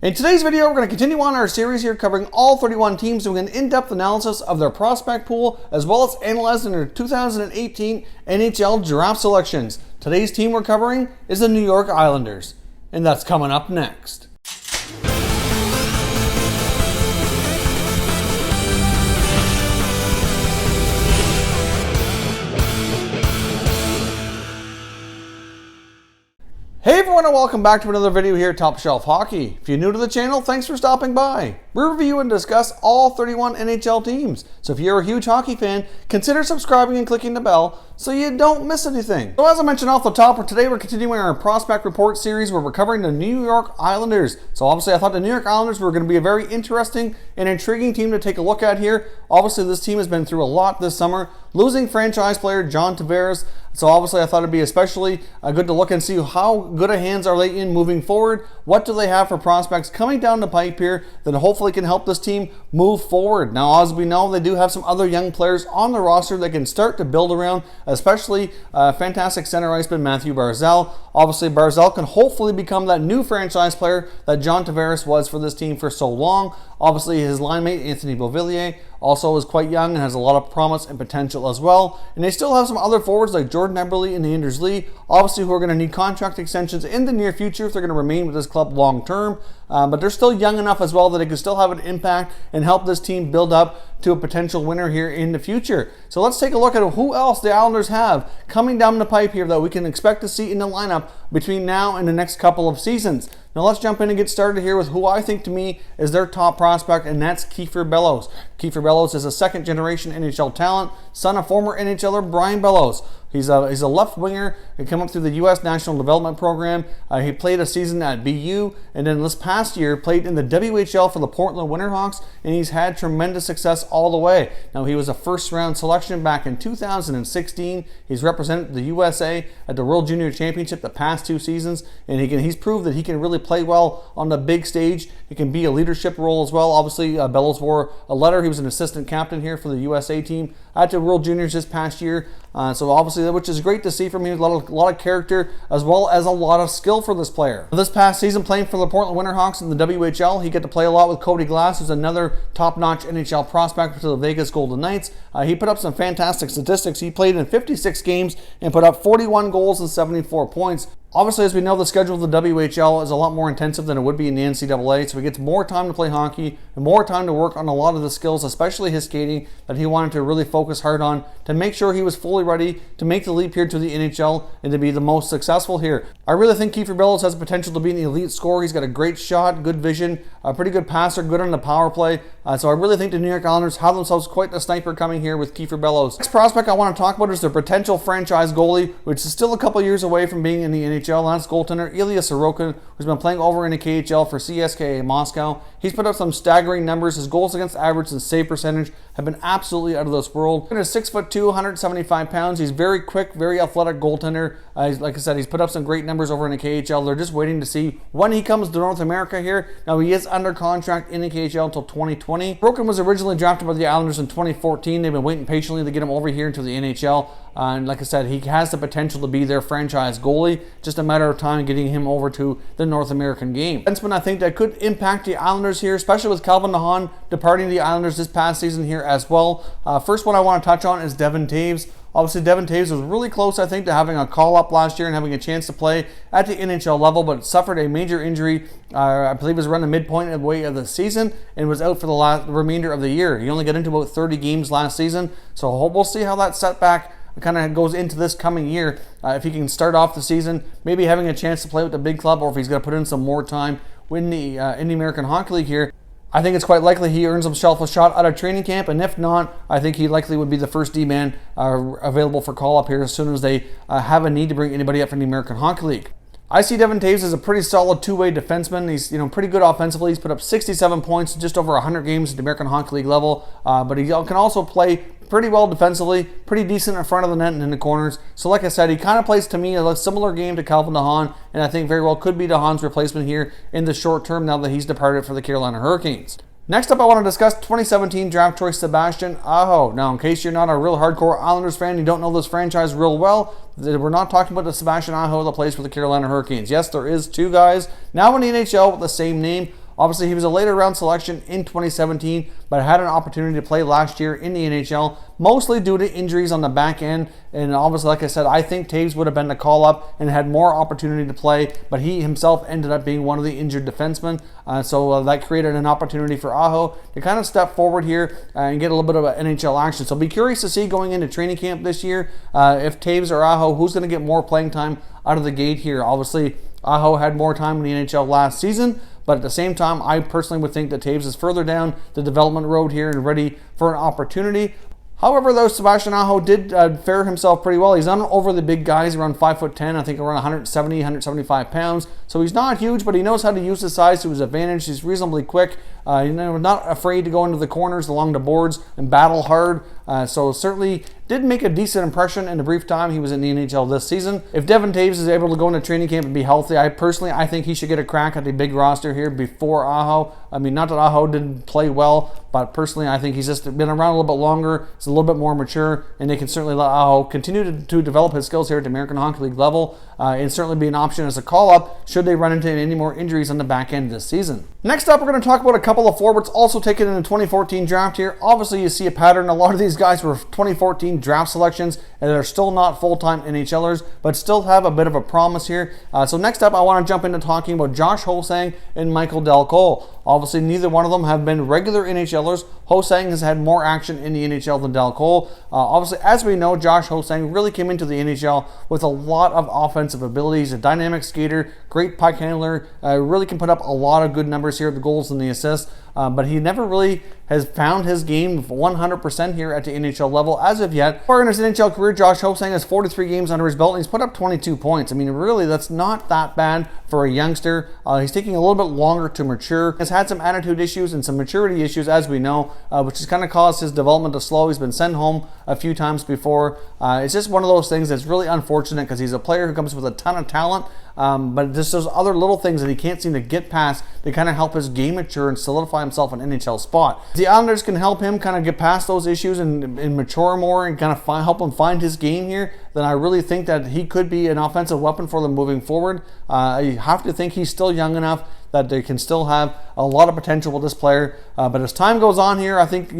In today's video, we're going to continue on our series here covering all 31 teams, doing an in-depth analysis of their prospect pool, as well as analyzing their 2018 NHL Draft selections. Today's team we're covering is the New York Islanders, and that's coming up next. Hey everyone, and welcome back to another video here at Top Shelf Hockey. If you're new to the channel, thanks for stopping by. We review and discuss all 31 NHL teams. So if you're a huge hockey fan, consider subscribing and clicking the bell so you don't miss anything. So as I mentioned off the top, today we're continuing our Prospect Report series where we're covering the New York Islanders. So obviously I thought the New York Islanders were going to be a very interesting and intriguing team to take a look at here. Obviously this team has been through a lot this summer, losing franchise player John Tavares. So obviously I thought it'd be especially good to look and see how good a hands are they in moving forward. What do they have for prospects coming down the pipe here that hopefully can help this team move forward. Now, as we know, they do have some other young players on the roster that can start to build around, especially fantastic center iceman Matthew Barzal. Obviously, Barzal can hopefully become that new franchise player that John Tavares was for this team for so long. Obviously, his line mate, Anthony Beauvillier, also is quite young and has a lot of promise and potential as well. And they still have some other forwards like Jordan Eberle and Anders Lee, obviously who are going to need contract extensions in the near future if they're going to remain with this club long term. But they're still young enough as well that they can still have an impact and help this team build up to a potential winner here in the future. So let's take a look at who else the Islanders have coming down the pipe here that we can expect to see in the lineup between now and the next couple of seasons. Now let's jump in and get started here with who I think to me is their top prospect, and that's Kiefer Bellows. Kiefer Bellows is a second-generation NHL talent, son of former NHLer Brian Bellows. He's a left winger. He came up through the U.S. National Development Program. He played a season at BU, and then this past year played in the WHL for the Portland Winterhawks, and he's had tremendous success all the way. Now, he was a first-round selection back in 2016. He's represented the USA at the World Junior Championship the past 2 seasons, and he's proved that he can really play well on the big stage. He can be a leadership role as well. Obviously, Bellows wore a letter. He was an assistant captain here for the USA team at the World Juniors this past year. So obviously, which is great to see from him. A lot of character as well as a lot of skill for this player. This past season, playing for the Portland Winterhawks in the WHL, he got to play a lot with Cody Glass, who's another top-notch NHL prospect for the Vegas Golden Knights. He put up some fantastic statistics. He played in 56 games and put up 41 goals and 74 points. Obviously, as we know, the schedule of the WHL is a lot more intensive than it would be in the NCAA, so he gets more time to play hockey and more time to work on a lot of the skills, especially his skating, that he wanted to really focus hard on to make sure he was fully ready to make the leap here to the NHL and to be the most successful here. I really think Kiefer Bellows has the potential to be an elite scorer. He's got a great shot, good vision, a pretty good passer, good on the power play. So I really think the New York Islanders have themselves quite the sniper coming here with Kiefer Bellows. Next prospect I want to talk about is their potential franchise goalie, which is still a couple years away from being in the NHL. And that's goaltender Ilya Sorokin, who's been playing over in the KHL for CSKA Moscow. He's put up some staggering numbers. His goals against average and save percentage have been absolutely out of this world. He's 6'2", 175 pounds. He's very quick, very athletic goaltender. Like I said, he's put up some great numbers over in the KHL. They're just waiting to see when he comes to North America here. Now, he is under contract in the KHL until 2020. Sorokin was originally drafted by the Islanders in 2014. They've been waiting patiently to get him over here into the NHL. And like I said, he has the potential to be their franchise goalie. Just a matter of time getting him over to the North American game. Defenseman, I think that could impact the Islanders here, especially with Calvin DeHaan departing the Islanders this past season here as well. First one I want to touch on is Devon Toews. Obviously, Devon Toews was really close, I think, to having a call-up last year and having a chance to play at the NHL level, but suffered a major injury. I believe it was around the midpoint of the season and was out for the remainder of the year. He only got into about 30 games last season, so we'll see how that setback kind of goes into this coming year. If he can start off the season, maybe having a chance to play with the big club, or if he's going to put in some more time in the American Hockey League here, I think it's quite likely he earns himself a shot out of training camp, and if not, I think he likely would be the first D-man available for call-up here as soon as they have a need to bring anybody up from the American Hockey League. I see Devon Toews as a pretty solid two-way defenseman. He's pretty good offensively. He's put up 67 points, just over 100 games at the American Hockey League level, but he can also play pretty well defensively, pretty decent in front of the net and in the corners. So like I said, he kind of plays to me a similar game to Calvin DeHaan, and I think very well could be DeHaan's replacement here in the short term now that he's departed for the Carolina Hurricanes. Next up, I want to discuss 2017 draft choice Sebastian Aho. Now, in case you're not a real hardcore Islanders fan, you don't know this franchise real well, we're not talking about the Sebastian Aho that plays for the Carolina Hurricanes. Yes, there is two guys now in the NHL with the same name. Obviously, he was a later round selection in 2017, but had an opportunity to play last year in the NHL, mostly due to injuries on the back end. And obviously, like I said, I think Toews would have been the call up and had more opportunity to play, but he himself ended up being one of the injured defensemen. So that created an opportunity for Aho to kind of step forward here and get a little bit of NHL action. So be curious to see going into training camp this year if Toews or Aho, who's going to get more playing time out of the gate here. Obviously, Aho had more time in the NHL last season, but at the same time, I personally would think that Toews is further down the development road here and ready for an opportunity. However, though, Sebastian Aho did fare himself pretty well. He's not over the big guys, around 5'10", I think around 170, 175 pounds. So he's not huge, but he knows how to use his size to his advantage. He's reasonably quick. Not afraid to go into the corners along the boards and battle hard. So certainly did make a decent impression in the brief time he was in the NHL this season. If Devon Toews is able to go into training camp and be healthy, I think he should get a crack at the big roster here before Aho. I mean, not that Aho didn't play well, but personally I think he's just been around a little bit longer. He's a little bit more mature, and they can certainly let Aho continue to develop his skills here at the American Hockey League level and certainly be an option as a call-up should they run into any more injuries on the back end this season. Next up, we're going to talk about a couple of forwards also taken in the 2014 draft here. Obviously, you see a pattern. A lot of these guys were 2014 draft selections, and they're still not full-time NHLers, but still have a bit of a promise here. So next up, I want to jump into talking about Josh Ho-Sang and Michael Dal Colle. Obviously, neither one of them have been regular NHLers. Ho-Sang has had more action in the NHL than Dal Colle. Obviously, as we know, Josh Ho-Sang really came into the NHL with a lot of offensive abilities. A dynamic skater, great puck handler, really can put up a lot of good numbers here, the goals and the assists. But he never really has found his game 100% here at the NHL level as of yet. Far in his NHL career, Josh Ho-Sang has 43 games under his belt, and he's put up 22 points. I mean, really, that's not that bad for a youngster. He's taking a little bit longer to mature. He's had some attitude issues and some maturity issues, as we know, which has kind of caused his development to slow. He's been sent home a few times before. It's just one of those things that's really unfortunate because he's a player who comes with a ton of talent, but just those other little things that he can't seem to get past to kind of help his game mature and solidify himself an NHL spot. If the Islanders can help him kind of get past those issues and mature more and kind of help him find his game here, then I really think that he could be an offensive weapon for them moving forward. You have to think he's still young enough that they can still have a lot of potential with this player. But as time goes on here, I think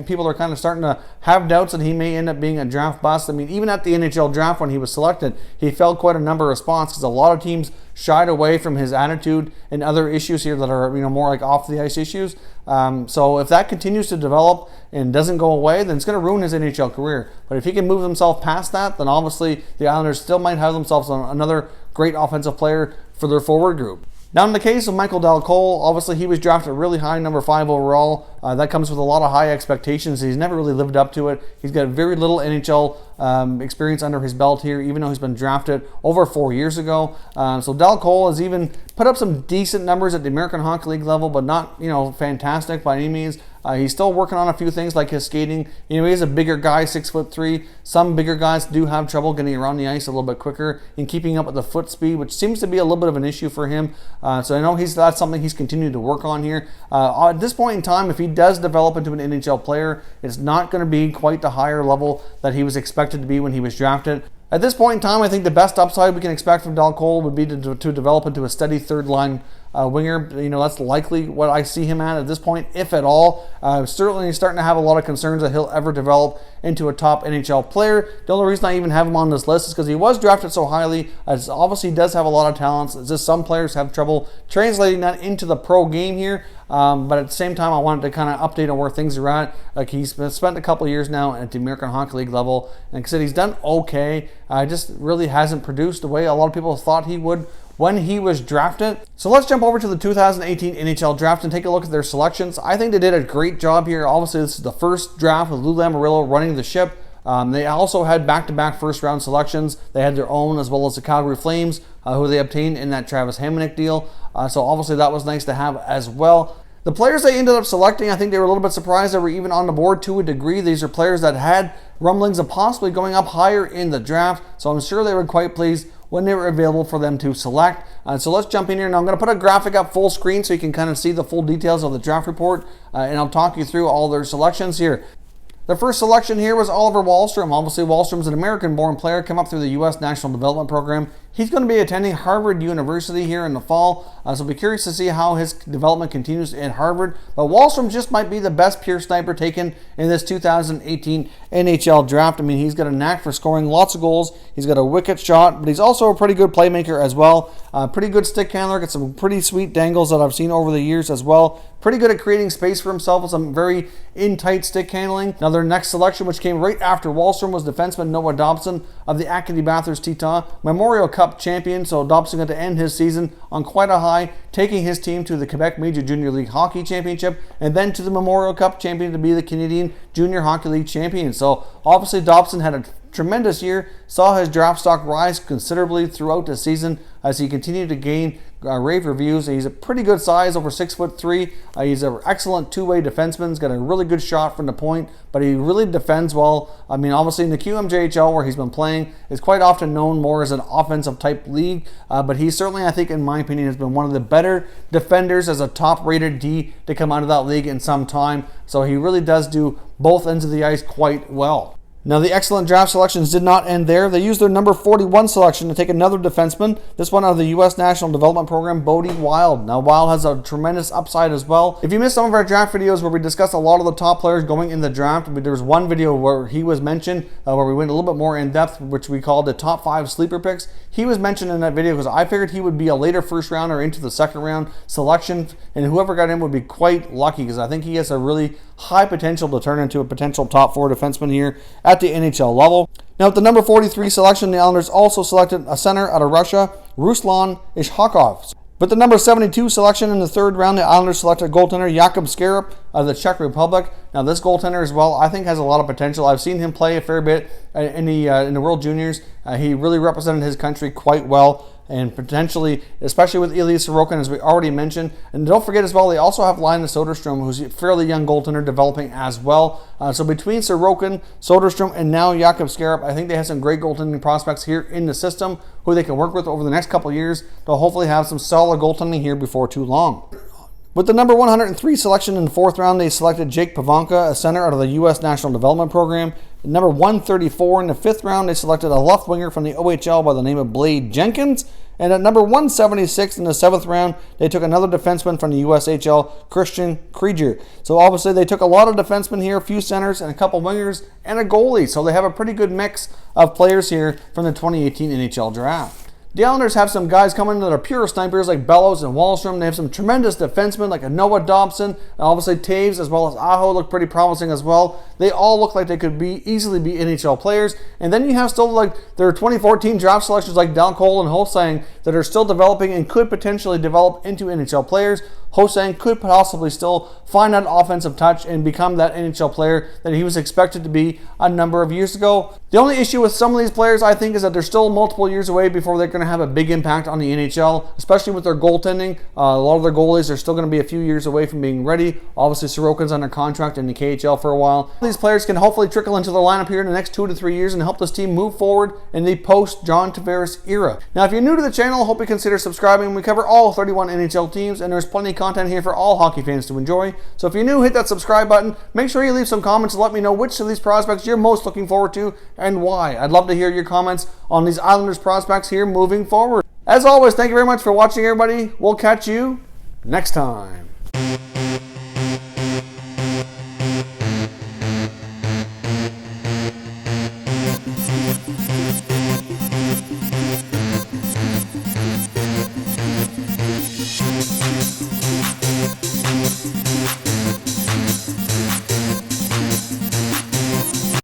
people are kind of starting to have doubts that he may end up being a draft bust. I mean, even at the NHL draft when he was selected, he failed quite a number of spots because a lot of teams shied away from his attitude and other issues here that are more like off the ice issues. So if that continues to develop and doesn't go away, then it's going to ruin his NHL career. But if he can move himself past that, then obviously the Islanders still might have themselves another great offensive player for their forward group. Now in the case of Michael Dal Colle, obviously he was drafted really high, number 5 overall. That comes with a lot of high expectations. He's never really lived up to it. He's got very little NHL experience under his belt here, even though he's been drafted over 4 years ago. So Dal Colle has even put up some decent numbers at the American Hockey League level, but not fantastic by any means. He's still working on a few things like his skating. He is a bigger guy, 6'3". Some bigger guys do have trouble getting around the ice a little bit quicker and keeping up with the foot speed, which seems to be a little bit of an issue for him. So I know that's something he's continued to work on here. At this point in time, if he does develop into an NHL player, it's not going to be quite the higher level that he was expected to be when he was drafted. At this point in time, I think the best upside we can expect from Dal Colle would be to develop into a steady third-line winger. That's likely what I see him at this point, if at all. Certainly starting to have a lot of concerns that he'll ever develop into a top NHL player. The only reason I even have him on this list is because he was drafted so highly. As obviously he does have a lot of talents. It's just some players have trouble translating that into the pro game here. But at the same time, I wanted to kind of update on where things are at. Like, he's spent a couple years now at the American Hockey League level, and like I said, he's done okay. Just really hasn't produced the way a lot of people thought he would when he was drafted. So let's jump over to the 2018 NHL Draft and take a look at their selections. I think they did a great job here. Obviously, this is the first draft with Lou Lamoriello running the ship. They also had back-to-back first-round selections. They had their own, as well as the Calgary Flames, who they obtained in that Travis Hamonic deal. So obviously that was nice to have as well. The players they ended up selecting, I think they were a little bit surprised they were even on the board to a degree. These are players that had rumblings of possibly going up higher in the draft, so I'm sure they were quite pleased when they were available for them to select. So let's jump in here. Now I'm going to put a graphic up full screen so you can kind of see the full details of the draft report, and I'll talk you through all their selections here. The first selection here was Oliver Wahlstrom. Obviously, Wahlstrom's an American-born player, come up through the U.S. National Development Program. He's going to be attending Harvard University here in the fall, so be curious to see how his development continues at Harvard. But Wahlstrom just might be the best pure sniper taken in this 2018 NHL Draft. I mean, he's got a knack for scoring lots of goals. He's got a wicked shot, but he's also a pretty good playmaker as well. Pretty good stick handler. Got some pretty sweet dangles that I've seen over the years as well. Pretty good at creating space for himself with some very in-tight stick handling. Now, their next selection, which came right after Wahlstrom, was defenseman Noah Dobson of the Acadie Bathurst Teton, Memorial Cup champion. So Dobson got to end his season on quite a high, taking his team to the Quebec Major Junior League Hockey Championship and then to the Memorial Cup champion to be the Canadian Junior Hockey League champion. So obviously Dobson had a tremendous year, saw his draft stock rise considerably throughout the season as he continued to gain rave reviews. He's a pretty good size, over 6'3". He's an excellent two-way defenseman. He's got a really good shot from the point, but he really defends well. I mean, obviously in the QMJHL where he's been playing, is quite often known more as an offensive type league, but he certainly, I think, in my opinion, has been one of the better defenders as a top-rated D to come out of that league in some time. So he really does do both ends of the ice quite well. Now, the excellent draft selections did not end there. They used their number 41 selection to take another defenseman, this one out of the U.S. National Development Program, Bodie Wild. Now, Wild has a tremendous upside as well. If you missed some of our draft videos where we discussed a lot of the top players going in the draft, there was one video where he was mentioned, where we went a little bit more in depth, which we called the top 5 sleeper picks. He was mentioned in that video because I figured he would be a later first round or into the second round selection, and whoever got in would be quite lucky because I think he has a really high potential to turn into a potential top 4 defenseman here at the NHL level. Now, at the number 43 selection, the Islanders also selected a center out of Russia, Ruslan Ishakov. But the number 72 selection in the third round, the Islanders selected goaltender Jakub Skarep of the Czech Republic. Now, this goaltender as well, I think, has a lot of potential. I've seen him play a fair bit in the World Juniors. He really represented his country quite well, and potentially, especially with Ilya Sorokin, as we already mentioned. And don't forget as well, they also have Linus Soderstrom, who's a fairly young goaltender developing as well. So between Sorokin, Soderstrom, and now Jakub Skarep, I think they have some great goaltending prospects here in the system who they can work with over the next couple of years to hopefully have some solid goaltending here before too long. With the number 103 selection in the fourth round, they selected Jake Pavanka, a center out of the U.S. National Development Program. Number 134 in the fifth round, they selected a left winger from the OHL by the name of Blade Jenkins. And at number 176 in the seventh round, they took another defenseman from the USHL, Christian Krieger. So obviously they took a lot of defensemen here, a few centers and a couple wingers and a goalie. So they have a pretty good mix of players here from the 2018 NHL Draft. The Islanders have some guys coming that are pure snipers like Bellows and Wahlstrom. They have some tremendous defensemen like a Noah Dobson, and obviously Taves as well as Aho look pretty promising as well. They all look like they could easily be NHL players. And then you have still like their 2014 draft selections like Del Cole and Hosang that are still developing and could potentially develop into NHL players. Hosang could possibly still find that offensive touch and become that NHL player that he was expected to be a number of years ago. The only issue with some of these players, I think, is that they're still multiple years away before they're going to have a big impact on the NHL, especially with their goaltending. A lot of their goalies are still going to be a few years away from being ready. Obviously, Sorokin's under contract in the KHL for a while. These players can hopefully trickle into the lineup here in the next 2 to 3 years and help this team move forward in the post-John Tavares era. Now, if you're new to the channel, I hope you consider subscribing. We cover all 31 NHL teams, and there's plenty of content here for all hockey fans to enjoy. So if you're new, hit that subscribe button. Make sure you leave some comments and let me know which of these prospects you're most looking forward to and why. I'd love to hear your comments on these Islanders prospects here moving forward. As always, thank you very much for watching, everybody. We'll catch you next time.